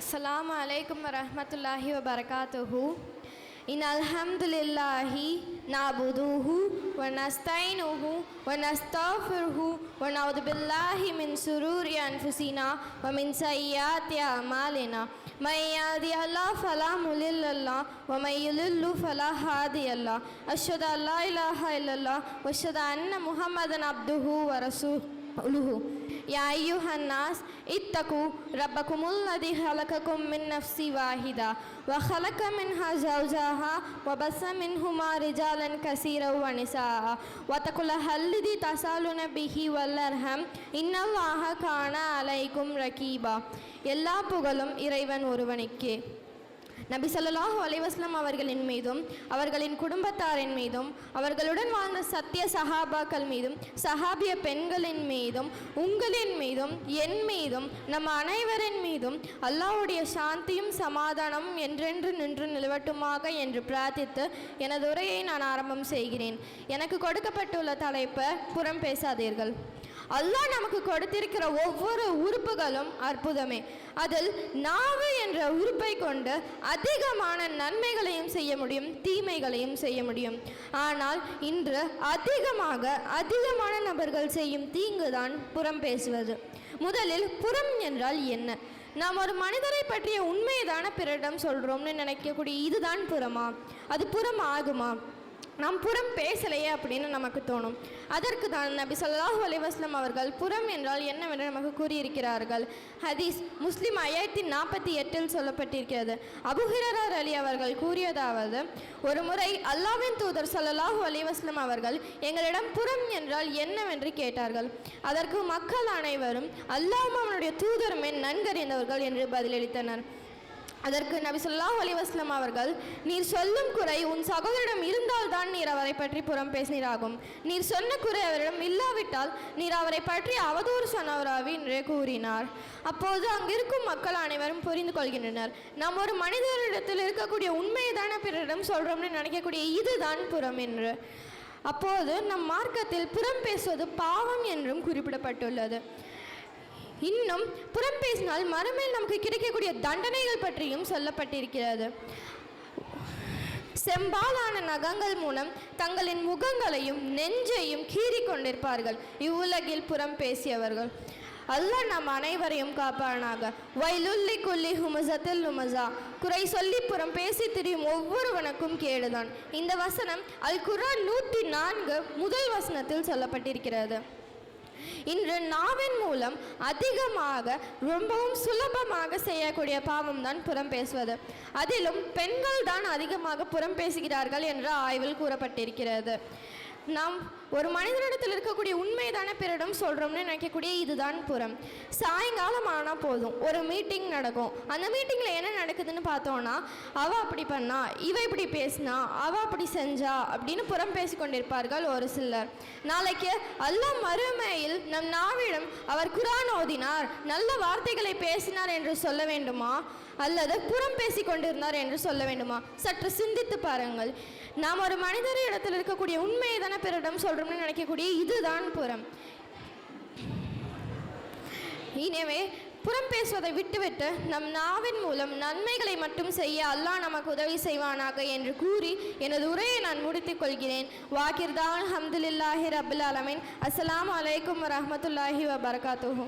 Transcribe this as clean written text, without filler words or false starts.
Assalamu alaikum warahmatullahi wabarakatuhu. Innal hamdulillahi na'buduhu wa nasta'inuhu wa nastaghfiruhu wa na'udzu billahi min shururi anfusina wa min sayyiati a'malina. May yahdihillahu fala mudilla lahu wa may yudlil fala hadiya lahu. Ashhadu an la ilaha illallah wa ashhadu anna Muhammadan abduhu wa rasuluhu. Ya ayyuhan nas ittaqu rabbakumul ladzi khalaqakum min nafsin wahidah wa khalaqa minha zawjaha wa bassa minhuma rijalan kaseeran wa nisaa wa taqullaha alladzi tasaluna bihi wal arham innallaha kana alaykum raqiba. எல்லா புகழும் இறைவன் ஒருவனுக்கே. நபி ஸல்லல்லாஹு அலைஹி வஸல்லம் அவர்களின் மீதும் அவர்களின் குடும்பத்தாரின் மீதும் அவர்களுடன் வாழ்ந்த சத்திய சஹாபாக்கள் மீதும் சஹாபிய பெண்களின் மீதும் உங்களின் மீதும் என் மீதும் நம் அனைவரின் மீதும் அல்லாஹ்வுடைய சாந்தியும் சமாதானமும் என்றென்று நின்று நிலவட்டுமாக என்று பிரார்த்தித்து எனது உரையை நான் ஆரம்பம் செய்கிறேன். எனக்கு கொடுக்கப்பட்டுள்ள தலைப்பு புறம் பேசாதீர்கள். அல்லாஹ் நமக்கு கொடுத்திருக்கிற ஒவ்வொரு உறுப்புகளும் அற்புதமே. அதில் நாவு என்ற உறுப்பை கொண்டு அதிகமான நன்மைகளையும் செய்ய முடியும், தீமைகளையும் செய்ய முடியும். ஆனால் இன்று அதிகமான நபர்கள் செய்யும் தீங்குதான் புறம் பேசுவது. முதலில் புறம் என்றால் என்ன? நாம் ஒரு மனிதரை பற்றிய உண்மைதான பிறரிடம் சொல்கிறோம்னு நினைக்கக்கூடிய இதுதான் புறமா? அது புறம் ஆகுமா? நாம் புறம் பேசலையே அப்படின்னு நமக்கு தோணும். அதற்கு தான் நபி ஸல்லல்லாஹு அலைஹி வஸல்லம் அவர்கள் புறம் என்றால் என்னவென்று நமக்கு கூறியிருக்கிறார்கள். ஹதீஸ் முஸ்லிம் 5048 சொல்லப்பட்டிருக்கிறது. அபூ ஹுரைரா ரலி அவர்கள் கூறியதாவது, ஒரு முறை அல்லாஹ்வின் தூதர் ஸல்லல்லாஹு அலைஹி வஸல்லம் அவர்கள் எங்களிடம் புறம் என்றால் என்னவென்று கேட்டார்கள். அதற்கு மக்கள் அனைவரும் அல்லாஹ்வும் அவனுடைய தூதருமே நன்கறிந்தவர்கள் என்று பதிலளித்தனர். அதற்கு நபி ஸல்லல்லாஹு அலைஹி வஸல்லம் அவர்கள், நீர் சொல்லும் குறை உன் சகோதரிடம் இருந்தால் தான் நீர் அவரை பற்றி புறம் பேசினீராகும். நீர் சொன்ன குறை அவரிடம் இல்லாவிட்டால் நீர் அவரை பற்றி அவதூறு சொன்னவராவி என்றே கூறினார். அப்போது அங்கிருக்கும் மக்கள் அனைவரும் புரிந்து கொள்கின்றனர். நாம் ஒரு மனிதரிடத்தில் இருக்கக்கூடிய உண்மைதான பிறரிடம் சொல்கிறோம்னு நினைக்கக்கூடிய இதுதான் புறம் என்று. அப்போது நம் மார்க்கத்தில் புறம் பேசுவது பாவம் என்றும் குறிப்பிடப்பட்டுள்ளது. இன்னும் புறம் பேசினால் மறுமையில் நமக்கு கிடைக்கக்கூடிய தண்டனைகள் பற்றியும் சொல்லப்பட்டிருக்கிறது. செம்பாலான நகங்கள் மூலம் தங்களின் முகங்களையும் நெஞ்சையும் கீறி கொண்டிருப்பார்கள் இவ்வுலகில் புறம் பேசியவர்கள். அல்லாஹ் நம் அனைவரையும் காப்பானாக. வைலுல்லி குல்லி ஹுமசத்தில் லுமசா, குறை சொல்லி புறம் பேசி திரியும் ஒவ்வொருவனுக்கும் கேடுதான். இந்த வசனம் அல் குர்ஆன் 104 முதல் வசனத்தில் சொல்லப்பட்டிருக்கிறது. இன்று நாவின் மூலம் ரொம்பவும் சுலபமாக செய்யக்கூடிய பாவம் தான் புறம் பேசுவது. அதிலும் பெண்கள் தான் அதிகமாக புறம் பேசுகிறார்கள் என்ற ஆய்வில் கூறப்பட்டிருக்கிறது. நாம் ஒரு மனிதனிடத்தில் இருக்கக்கூடிய உண்மைதான பிறரிடம் சொல்கிறோம்னு நினைக்கக்கூடிய இதுதான் புறம். சாயங்காலம் ஆனால் போதும், ஒரு மீட்டிங் நடக்கும். அந்த மீட்டிங்கில் என்ன நடக்குதுன்னு பார்த்தோன்னா, அவள் அப்படி பண்ணா, இவ இப்படி பேசினா, அவள் அப்படி செஞ்சா அப்படின்னு புறம் பேசி கொண்டிருப்பார்கள் ஒரு சிலர். நாளைக்கு அல்லாஹ் மறுமையில் நம் நாவிடம் அவர் குர்ஆன் ஓதினார், நல்ல வார்த்தைகளை பேசினார் என்று சொல்ல வேண்டுமா, அல்லது புறம் பேசி கொண்டிருந்தார் என்று சொல்ல வேண்டுமா? சற்று சிந்தித்து பாருங்கள். நாம் ஒரு மனிதர் இடத்தில் இருக்கக்கூடிய உண்மைதான பிறரிடம் சொல்கிறோம்னு நினைக்கக்கூடிய இதுதான் புறம். எனவே புறம் பேசுவதை விட்டுவிட்டு நம் நாவின் மூலம் நன்மைகளை மட்டும் செய்ய அல்லாஹ் நமக்கு உதவி செய்வானாக என்று கூறி எனது உரையை நான் முடித்துக் கொள்கிறேன். வாகிர்தான் அல்ஹம்துலில்லாஹி ரப்பில் ஆலமீன். அஸ்ஸலாமு அலைக்கும் வரஹ்மத்துல்லாஹி வபரகாத்துஹு.